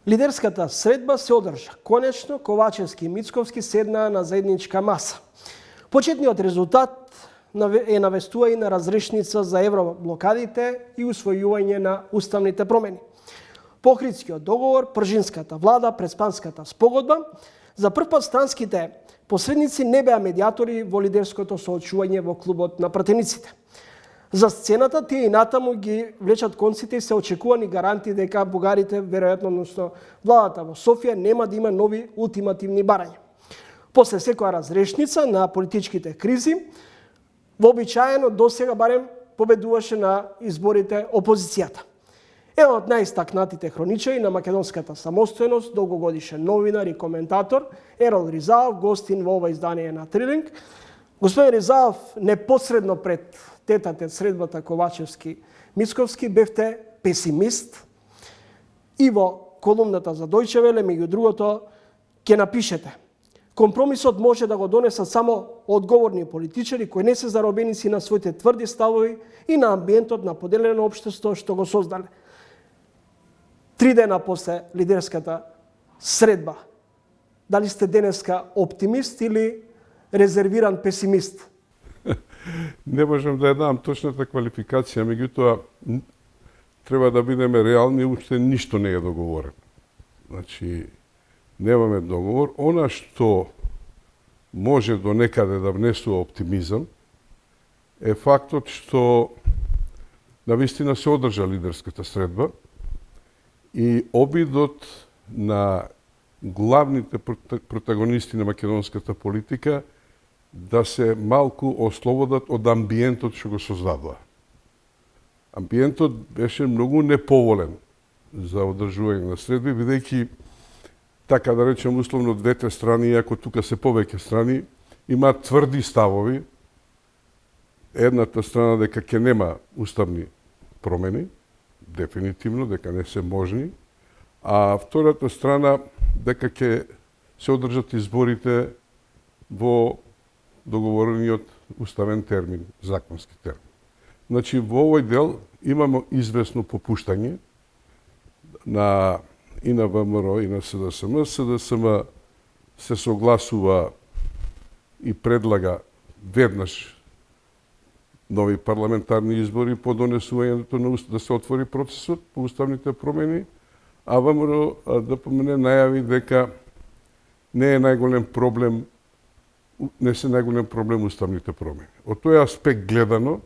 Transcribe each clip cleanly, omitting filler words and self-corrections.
Лидерската средба се одржа. Конечно, Ковачевски и Мицковски седнаа на заедничка маса. Почетниот резултат навестува и на разрешница за евроблокадите и усвојување на уставните промени. По Охридскиот договор, пржинската влада, преспанската спогодба, за прв пат странските посредници не беа медиатори во лидерското соочување во клубот на пратениците. За сцената тие и натаму ги влечат конците и се очекувани гаранти дека бугарите, веројатно, односно владата во Софија, нема да има нови ултимативни барања. После секоја разрешница на политичките кризи, вообичаено досега барем победуваше на изборите опозицијата. Еден од најистакнатите хроничари на македонската самостојност, долгогодишен новинар и коментатор, Ерол Ризаов, гостин во ова издание на Трилинг. Господин Ризаов, непосредно пред тетате средбата Ковачевски-Мицковски, бевте песимист и во колумната за Дојче Веле, меѓу другото, ќе напишете: компромисот може да го донесат само одговорни политичари кои не се заробеници на своите тврди ставови и на амбиентот на поделено општество што го создале. 3 дена после лидерската средба, дали сте денеска оптимист или резервиран песимист? Не можам да ја дам точната квалификација, меѓутоа треба да бидеме реални, уште ништо не е договорено. Значи, немаме договор. Она што може до некаде да внесува оптимизам е фактот што навистина се одржа лидерската средба и обидот на главните протагонисти на македонската политика да се малку ослободат од амбиентот што го создадува. Амбиентот беше многу неповолен за одржување на средби, бидејќи, така да речем условно, двете страни, иако тука се повеќе страни, имаат тврди ставови. Едната страна дека ќе нема уставни промени, дефинитивно, дека не се можни, а втората страна дека ќе се одржат изборите во договорениот уставен термин, законски термин. Значи, во овој дел имаме известно попуштање и на ВМРО и на СДСМ. СДСМ се согласува и предлага веднаш нови парламентарни избори по донесувањето да се отвори процесот по уставните промени, а ВМРО да помене најави дека не се најголем проблем уставните промени. Од тој аспект гледано,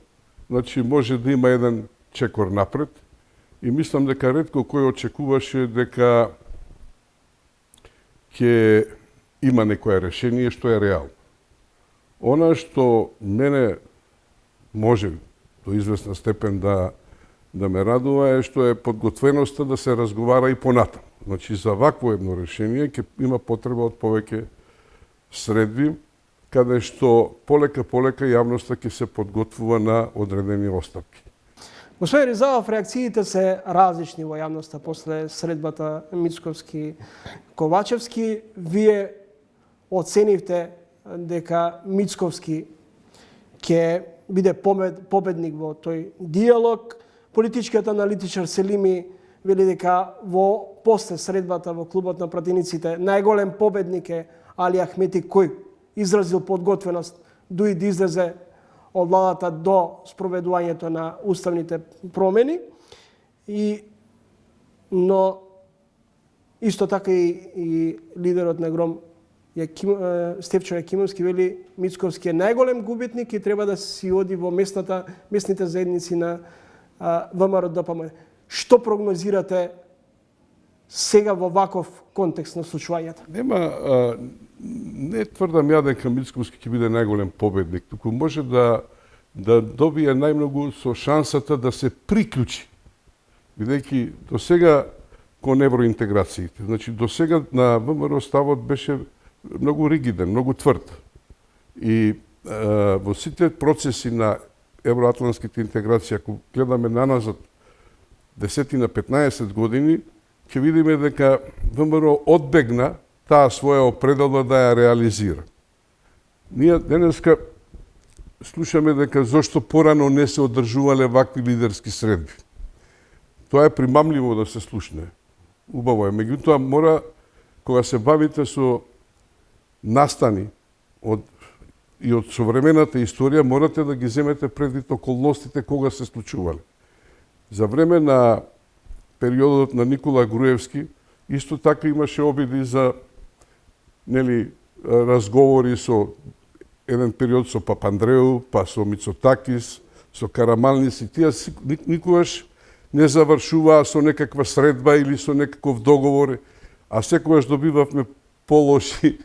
значи може да има еден чекор напред и мислам дека ретко кој очекуваше дека ќе има некое решение што е реално. Она што мене може до известна степен да ме радува е што е подготвеноста да се разговара и понатаму. Значи за вакво едно решение ќе има потреба од повеќе средби, каде што полека јавноста ќе се подготвува на одредени оставки. Господин Ризаов, реакциите се различни во јавноста после средбата Мицковски-Ковачевски. Вие оценивте дека Мицковски ќе биде победник во тој диалог. Политичкиот аналитичар Селими вели дека после средбата во клубот на пратениците најголем победник е Али Ахмети, кој изразил подготвеност дуи да излезе од владата до спроведувањето на уставните промени. Но исто така и лидерот на ГРОМ Стефчо Јакимовски вели Мицковски е најголем губитник и треба да си оди во местните заедници на ВМРО ДПМН. Што прогнозирате сега во ваков контекст на случувањето? Не тврдам ја дека Мицковски ќе биде најголем победник, туку може да добие најмногу со шансата да се приклучи, бидејќи до сега кон евроинтеграциите. Значи, до сега на ВМРО ставот беше многу ригиден, многу тврд. И во сите процеси на евроатлантските интеграции, ако гледаме наназад 10-15 години, ќе видиме дека ВМРО одбегна таа своја определба да ја реализира. Ние денеска слушаме дека зошто порано не се одржувале вакви лидерски средби. Тоа е примамливо да се слушне. убаво е. Меѓутоа мора, кога се бавите со настани и од современата историја, морате да ги земете предвид околностите кога се случувале. За време на периодот на Никола Груевски, исто така имаше обиди за разговори со еден период со Папандреу, па со Мицотакис, со Караманлис, и тие никогаш не завршуваа со некаква средба или со некаков договор, а секогаш добивавме полоши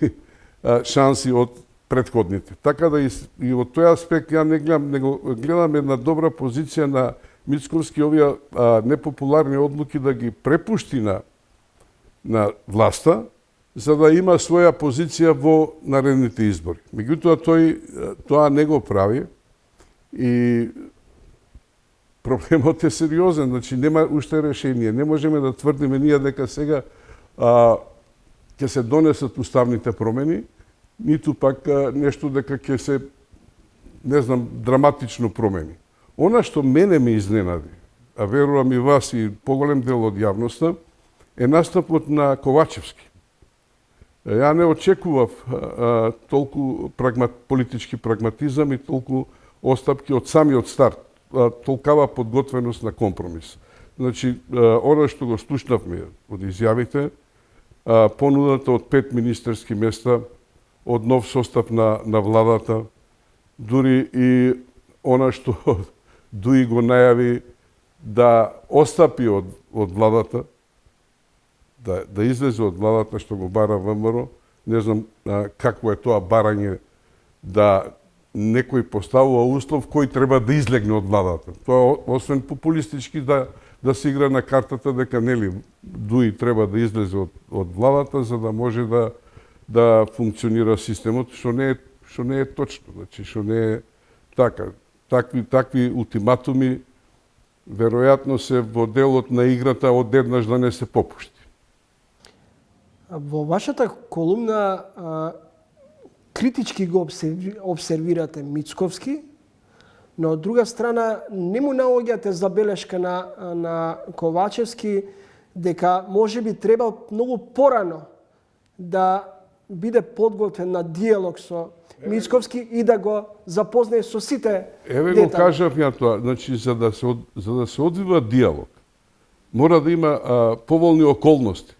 шанси од претходните. Така да и од тој аспект ја не гледам, него гледам една добра позиција на Мицковски овие непопуларни одлуки да ги препушти на власта, за да има своја позиција во наредните избори. Меѓутоа тој тоа не го прави и проблемот е сериозен, значи нема уште решение. Не можеме да тврдиме ние дека сега ќе се донесат уставните промени, ниту пак нешто дека ќе се, не знам, драматично промени. Она што мене ме изненади, а верувам и вас и поголем дел од јавноста, е настапот на Ковачевски. Ја не очекував толку политички прагматизам и толку остапки од самиот старт, толкава подготвеност на компромис. Значи, она што го слушнавме од изјавите, понудата од 5 министерски места, од нов состав на владата, дури и она што Дуи го најави да остапи од владата, да излезе од владата што го бара ВМРО. Не знам какво е тоа барање, да некој поставува услов кој треба да излегне од владата. Тоа освен популистички да се игра на картата дека Дуи треба да излезе од владата за да може да функционира системот, што не е точно, значи што не е така. Такви ултиматуми веројатно се во делот на играта одеднаш да не се попушти. Во вашата колумна критички го обсервирате Мицковски, но од друга страна не му наоѓате забелешка на Ковачевски дека можеби треба многу порано да биде подготвен на диалог со Мицковски и да го запознае со сите детали. Го кажав ја тоа, значи за да се одвива диалог, мора да има поволни околности.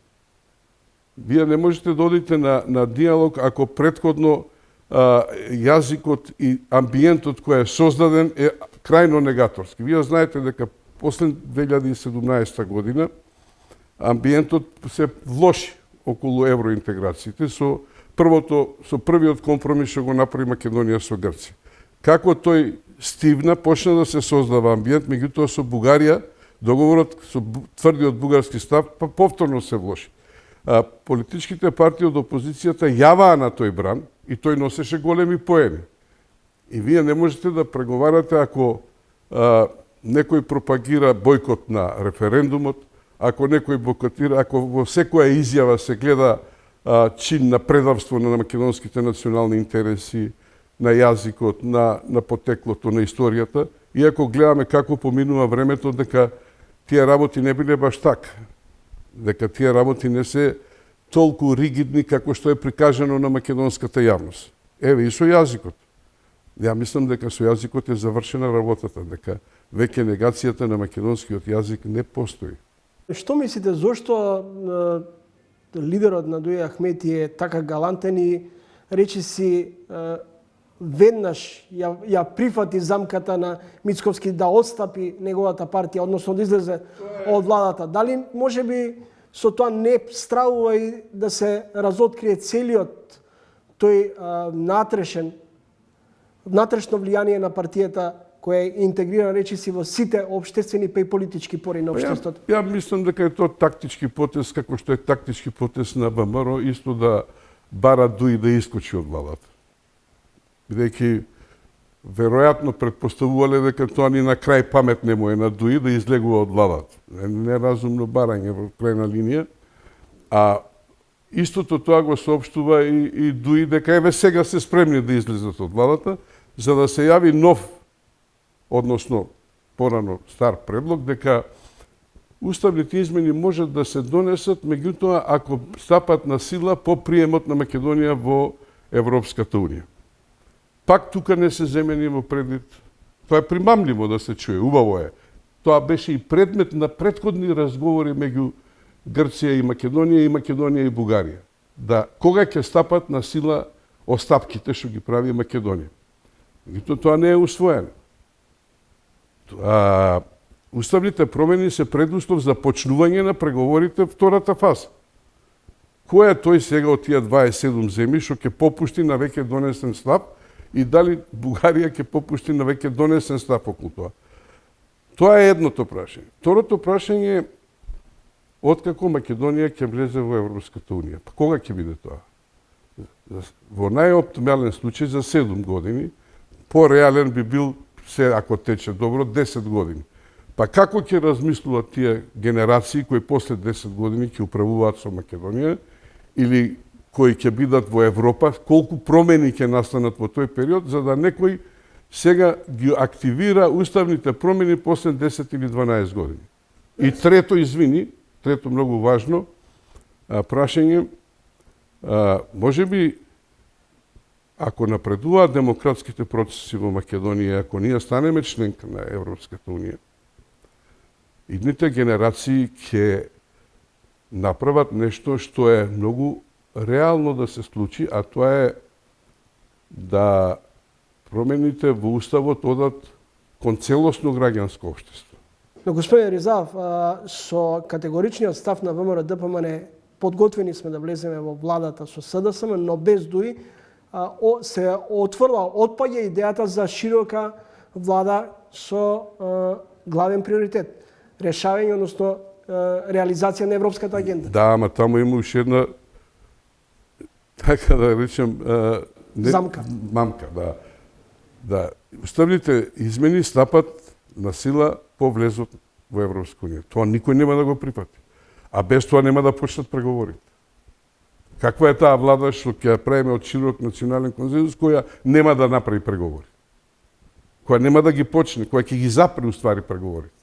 Вие не можете да одите на диалог ако претходно јазикот и амбиентот кој е создаден е крајно негаторски. Вие знаете дека после 2017 година амбиентот се влоши околу евроинтеграциите со првиот компромис што го направи Македонија со Грција. Како тој стивна, почна да се создава амбиент, меѓутоа со Бугарија договорот со тврдиот бугарски став повторно се влоши. Политичките партии од опозицијата јаваа на тој бран и тој носеше големи поени. И вие не можете да преговарате ако некој пропагира бойкот на референдумот, ако некој бойкотира, ако во секоја изјава се гледа чин на предавство на македонските национални интереси, на јазикот, на потеклото, на историјата, и ако гледаме како поминува времето, дека тие работи не биле баш така. Дека тие работи не се толку ригидни како што е прикажано на македонската јавност. Еве и со јазикот. Ја мислам дека со јазикот е завршена работата, дека веќе негацијата на македонскиот јазик не постои. Што мислите, зошто лидерот на Дуи Ахмети е така галантен и речиси веднаш ја прифати замката на Мицковски да отстапи неговата партија, односно да излезе од владата? Дали можеби со тоа не стравува и да се разоткрие целиот тој внатрешно влијание на партијата која е интегрирана речиси во сите општествени па и политички пори на општеството? Ја мислам дека е тоа тактички потез, како што е тактички потез на ВМРО, исто да бара Дуи да искочи од владата. Бидејќи веројатно предпоставувале дека тоа ни на крај памет не му е на Дуи да излегува од владата. Неразумно барање во крајна линија. А истото тоа го соопштува и Дуи дека еве сега се спремни да излезат од владата, за да се јави нов, односно порано стар предлог, дека уставните измени можат да се донесат, меѓутоа ако стапат на сила по приемот на Македонија во Европската Унија. Пак тука не се земени во предвид. Тоа е примамливо да се чуе, убаво е. Тоа беше и предмет на претходни разговори меѓу Грција и Македонија и Бугарија. Да кога ќе стапат на сила остапките што ги прави Македонија. Меѓутоа тоа не е усвоено. Уставните промени се предуслов за почнување на преговорите втората фаза. Кој е тој сега од тие 27 земји што ќе попушти на веќе донесен став и дали Бугарија ќе попушти на веќе донесен став околу тоа? Тоа е едното прашање. Второто прашање е откако Македонија ќе влезе во Европската Унија. Па кога ќе биде тоа? Во најоптимален случај за 7 години, по-реален би бил, ако тече добро, 10 години. Па како ќе размислуваат тие генерации кои после 10 години ќе управуваат со Македонија или кои ќе бидат во Европа, колку промени ќе настанат во тој период, за да некој сега ги активира уставните промени после 10 или 12 години. И трето многу важно прашање, може би ако напредуваат демократските процеси во Македонија, ако ние станеме членка на Европската Унија, идните генерации ќе направат нешто што е многу реално да се случи, а тоа е да промените во Уставот одат кон целосно граѓанско општество. Но господин Ризав, со категоричниот став на ВМРО-ДПМН подготвени сме да влеземе во владата со СДСМ, но без дуи се отпаѓа идејата за широка влада со главен приоритет. Решавање, односно реализација на европската агенда. Да, ама таму има уште една, така да речем, мамка, да. Да, уставните измени стапат на сила по влезот во Европска Унија. Тоа никој нема да го припати. А без тоа нема да почнат преговорите. Каква е таа влада што ќе правиме од широк национален консензус, која нема да направи преговори? Која нема да ги почне, која ќе ги запре уствари преговорите?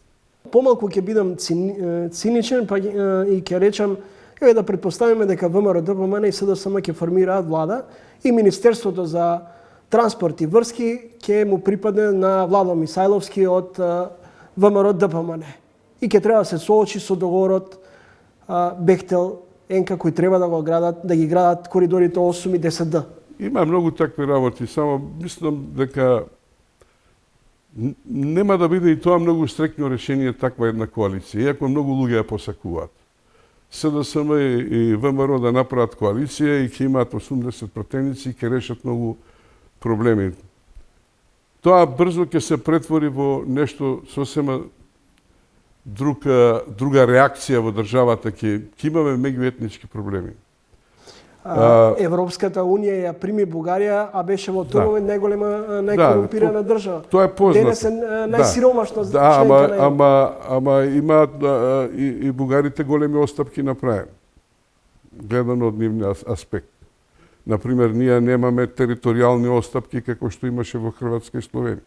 Помалку ќе бидам циничен, па и ќе речам, еве да претпоставиме дека ВМРО-ДПМН и СДСМ ќе формираат влада и Министерството за транспорт и врски ќе му припадне на Владо Мисајловски од ВМРО-ДПМН. И ќе треба да се соочи со договорот Бехтел Енка кои треба да го градат, да ги градат коридорите 8 и 10Д. Има многу такви работи, само мислам дека нема да биде и тоа многу стрекно решение таква една коалиција, иако многу луѓе ја посакуваат. СДСМ и ВМРО да направат коалиција и ќе имаат 80 пратеници и ќе решат многу проблеми. Тоа брзо ќе се претвори во нешто сосема друга реакција во државата, ќе имаме меѓуетнички проблеми. Европската Унија ја прими Бугарија, а беше во тој момент најкорумпирана држава. Тоа е познато. Денес е најсиромашна членка на ама имаат и бугарите големи остапки направени. Гледано од нивниот аспект. Например, ние немаме територијални остапки како што имаше во Хрватска и Словенија.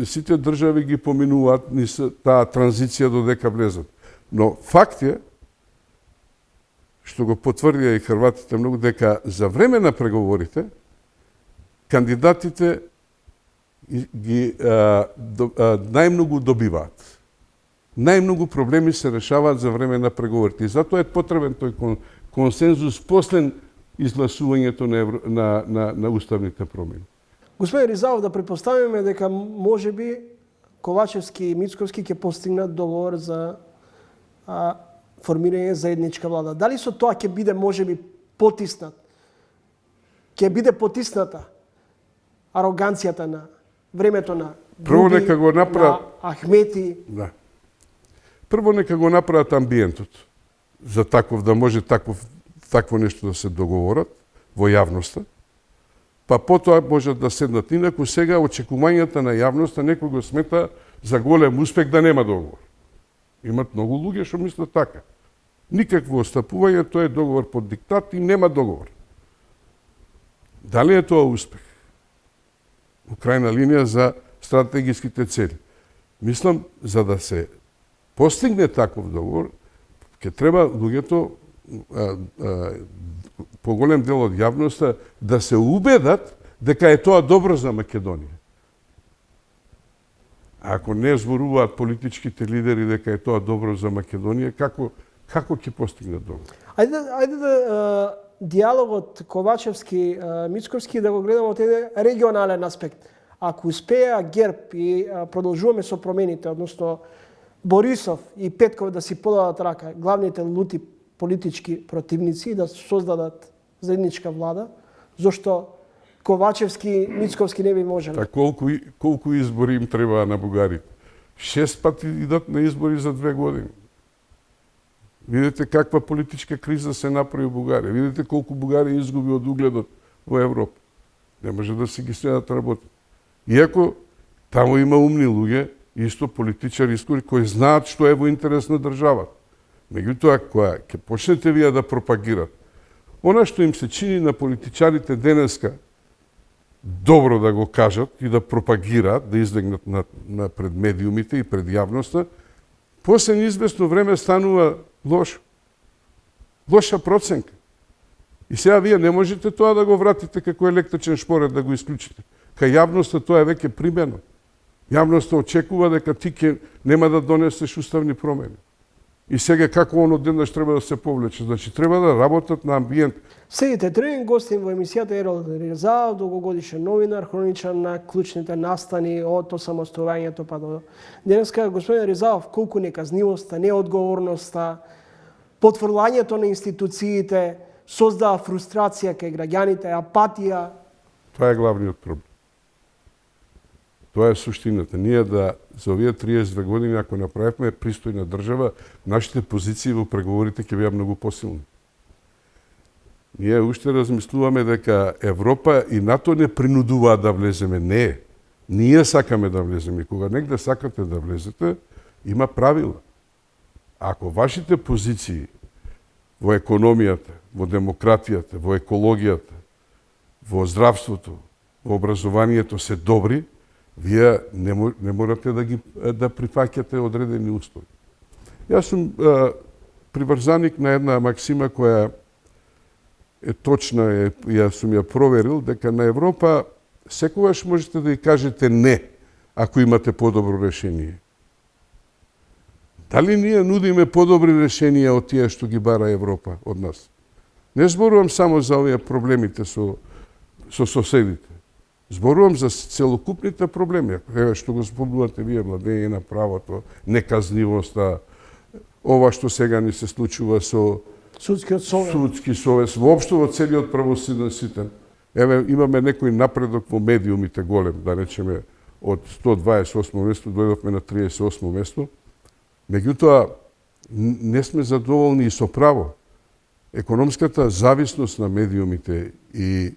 Сите држави ги поминуваат таа транзиција додека влезат. Но факт е, што го потврдија и хрватите многу, дека за време на преговорите кандидатите најмногу добиваат. Најмногу проблеми се решаваат за време на преговорите. И затоа е потребен тој консензус после изгласувањето на уставните промени. Господин Ризалов, да претпоставиме дека можеби Ковачевски и Мицковски ќе постигнат договор за формирање заедничка влада. Дали со тоа ќе биде можеби потиснат? Ќе биде потисната ароганцијата на времето на Груби, нека го направат на Ахмети? Да. Прво нека го направат амбиентот за да може такво нешто да се договорат во јавноста. Па потоа можат да седнат. Инаку сега очекувањата на јавноста некој го смета за голем успех да нема договор. Имат многу луѓе што мислат така. Никакво остапување, тоа е договор под диктат и нема договор. Дали е тоа успех? У крајна линија за стратегиските цели. Мислам, за да се постигне таков договор, ќе треба луѓето, поголем дел од јавноста, да се убедат дека е тоа добро за Македонија. Ако не зборуваат политичките лидери дека е тоа добро за Македонија, како ќе постигнат договор? Ајде да диалогот Ковачевски-Мицковски да го гледаме од еден регионален аспект. Ако успеа ГЕРБ и продолжуваме со промените, односно Борисов и Петков да си подадат рака, главните лути политички противници и да создадат заедничка влада, зашто Ковачевски-Мицковски не би можеле. Та колку избори им треба на бугарите? 6 пати идат на избори за 2 години. Видите каква политичка криза се направи во Бугарија. Видите колку Бугарија изгуби од угледот во Европа. Не може да си ги следат работи. Иако таму има умни луѓе, исто политичари кои знаат што е во интерес на државата. Меѓутоа, кога ќе почнете вие да пропагират, она што им се чини на политичарите денеска, добро да го кажат и да пропагираат, да излегнат на пред медиумите и пред јавноста, после неизвестно време станува лошо. Лоша проценка. И сега вие не можете тоа да го вратите како електричен шпоред, да го исклучите. Кај јавноста тоа е веќе примено. Јавноста очекува дека ти нема да донесеш уставни промени. И сега како он одеднаш треба да се повлече? Значи треба да работат на амбиент. Следите тренинг, гостин во емисијата Ерол Ризаов, долгогодишен новинар, хроничар на клучните настани од осамостојувањето па до денеска. Господин Ризаов, колку неказнивоста, неодговорноста, потврлањето на институциите создава фрустрација кај граѓаните, апатија? Тоа е главниот проблем. Тоа е суштината. Ние за овие 32 години, ако направивме пристојна држава, нашите позиции во преговорите ќе беа многу посилни. Ние уште размислуваме дека Европа и НАТО не принудуваат да влеземе. Не. Ние сакаме да влеземе. Кога негде сакате да влезете, има правила. Ако вашите позиции во економијата, во демократијата, во екологијата, во здравството, во образованието се добри, вие не морате да прифаќате одредени услови. Јас сум приврзаник на една максима која е точна, ја сум ја проверил, дека на Европа секогаш можете да ја кажете не, ако имате подобро решение. Дали ние нудиме подобри решенија од тие што ги бара Европа од нас? Не зборувам само за овие проблемите со соседите. Зборувам за целокупните проблеми. Што го спомнувате вие, владење на правото, неказнивоста, ова што сега ни се случува со судски совест, воопшто во целиот правосуден систем. Еве, имаме некој напредок во медиумите голем, да речеме, од 128 место дојдовме на 38 место. Меѓутоа, не сме задоволни и со право. Економската зависност на медиумите и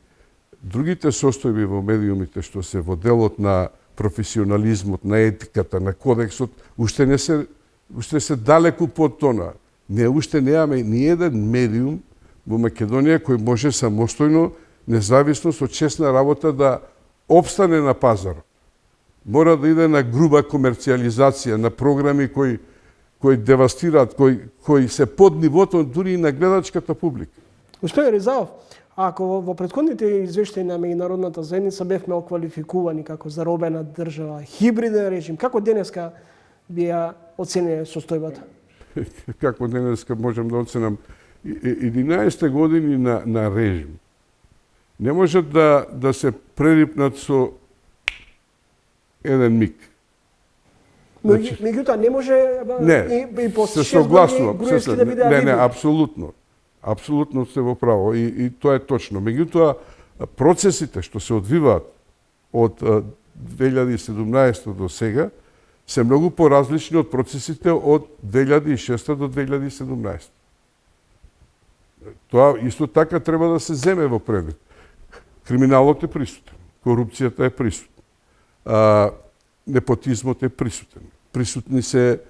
другите состојби во медиумите што се во делот на професионализмот, на етиката, на кодексот, уште се далеку под тоа. Уште немаме ни еден медиум во Македонија кој може самостојно, независно со честна работа да опстане на пазарот. Мора да иде на груба комерцијализација, на програми кои девастираат, кои се под нивото дури и на гледачката публика. Господин Ризаов, ако во претходните извештаи на меѓународната заедница бевме оквалификувани како заробена држава, хибриден режим, како денеска би ја оцениле состојбата? Како денеска можам да оценам 11 години на режим. Не може да се прерипнат со еден миг. Меѓутоа не може и по 6 години Груевски да биде алиби. Не, апсолутно. Апсолутно сте во право и тоа е точно. Меѓутоа, процесите што се одвиваат од 2017 до сега се многу поразлични од процесите од 2006 до 2017. Тоа исто така треба да се земе во предвид. Криминалот е присутен, корупцијата е присутна, непотизмот е присутен. Присутни се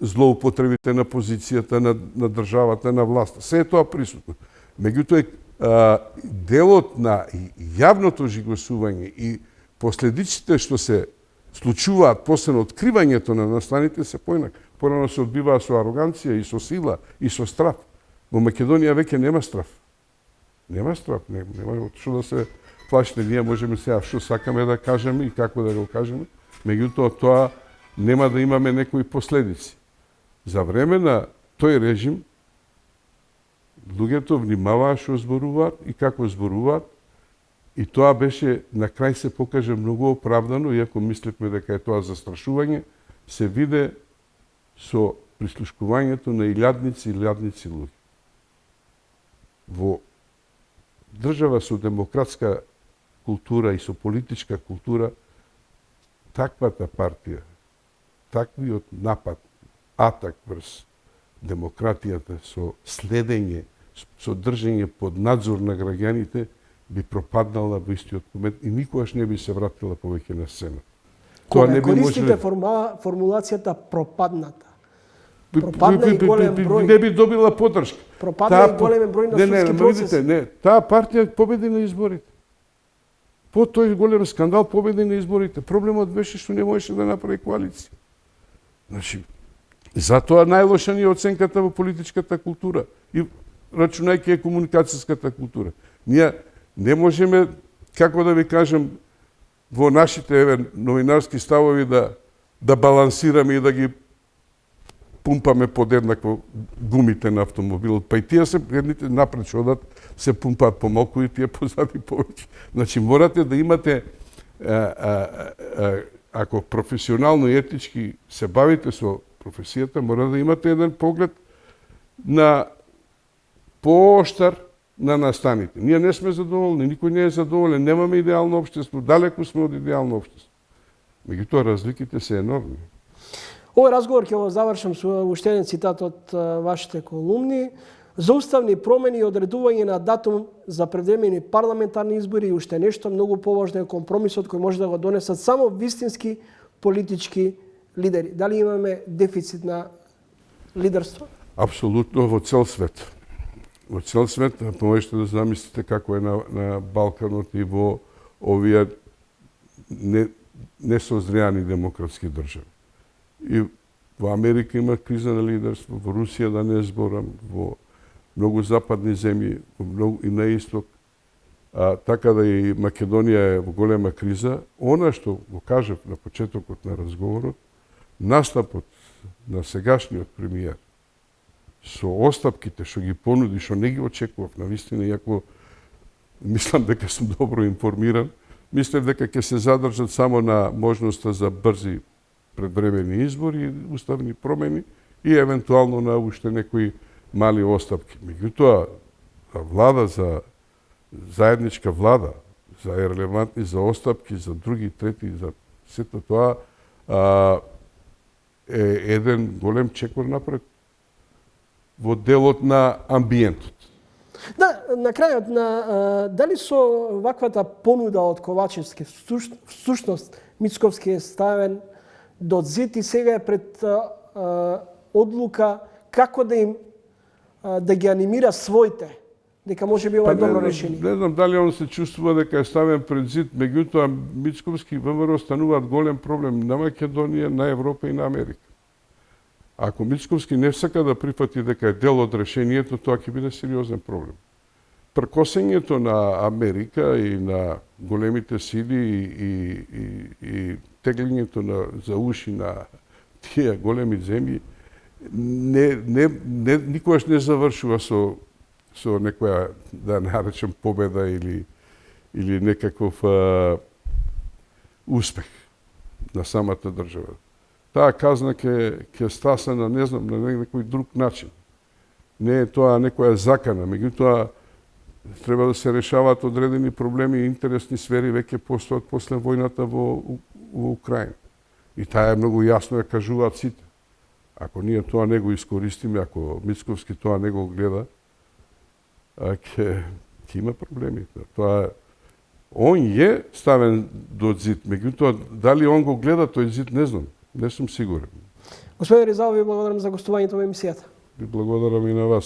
злоупотребите на позицијата на државата, на власта. Се е тоа присутно. Меѓутоа, делот на јавното жигосување и последиците што се случуваат после на откривањето на настаните се поинак. Порано се одбиваа со ароганција и со сила и со страв. Во Македонија веќе нема страв. Нема страв, нема што да се плашите. Ние можеме сега што сакаме да кажеме и како да го кажеме, меѓутоа тоа нема да имаме некои последици. За време на тој режим луѓето внимаваа што зборуваат и како зборуваат, и тоа беше на крај се покаже многу оправдано, иако мислевме дека е тоа застрашување, се виде со прислушкувањето на илјадници и илјадници луѓе. Во држава со демократска култура и со политичка култура, таквата партија, таквиот напад, атак врз демократијата со следење, со држење под надзор на граѓаните, би пропаднала во истиот момент и никогаш не би се вратила повеќе на сцена. Кога користите формулацијата пропадната, пропадна и голем број. Не би добила поддршка. Пропадна и голем број на судски процеси. Не, таа партија победи на изборите. По тој голем скандал победи на изборите. Проблемот беше што не можеше да направи коалиција. Значи, затоа најлоша ни е оценката во политичката култура и рачунајќи е комуникацијската култура. Ние не можеме, како да ви кажем, во нашите новинарски ставови да балансираме и да ги пумпаме подеднакво гумите на автомобилот. Па и тие се едните напред што одат се пумпаат помалку и тие позади повеќе. Значи морате да имате ако професионално и етички се бавите со професијата, мора да имате еден поглед на пооштар на настаните. Ние не сме задоволни, никој не е задоволен, немаме идеално општество, далеку сме од идеално општество. Меѓутоа разликите се енормни. Овој разговор ќе го завршам со уште еден цитат од вашите колумни. За уставни промени и одредување на датум за предвремени парламентарни избори и уште нешто многу поважно е компромисот кој може да го донесат само вистински политички лидери. Дали имаме дефицит на лидерство? Апсолутно во цел свет. Во цел свет, можете да замислите како е на Балканот и во овие несозреани демократски држави. И во Америка има криза на лидерство, во Русија да не зборам, во многу западни земји, и на исток, така да и Македонија е во голема криза. Она што го кажав на почетокот на разговорот, настапот на сегашниот премиер со остапките што ги понуди, што не ги очекував навистина, иако мислам дека сум добро информиран, мислев дека ќе се задржат само на можноста за брзи предвремени избори, уставни промени и евентуално на уште некои мали остапки. Меѓутоа, влада за заедничка влада, за релевантни, за остапки, за други, трети, за сето тоа е еден голем чекор напред во делот на амбиентот. Да, на крајот дали со ваквата понуда од Ковачевски, всушност Мицковски е ставен до зид и сега е пред одлука како да ги анимира своите, дека може би ова е добро решение. Не знам дали он се чувствува дека е ставен пред зид, меѓутоа Мицковски и ВМРО стануваат голем проблем на Македонија, на Европа и на Америка. Ако Мицковски не сака да прифати дека е дел од решението, тоа ќе биде сериозен проблем. Пркосењето на Америка и на големите сили и теглењето за уши на тие големи земји никогаш не завршува со некоја, да наречем, победа или некаков успех на самата држава. Таа казна ќе стаса на, не знам, на некој друг начин. Не е тоа некоја закана, меѓутоа треба да се решаваат одредени проблеми и интересни сфери веќе постојат после војната во Украина. И таа е многу јасно ја кажуваат сите. Ако ние тоа не го искористиме, ако Мицковски тоа не го гледа, ќе има проблеми. Он е ставен до зид, меѓутоа дали он го гледа тој зид, не знам. Не сум сигурен. Господин Ризал, ви благодарам за гостувањето во емисијата. Ви благодарам и на вас.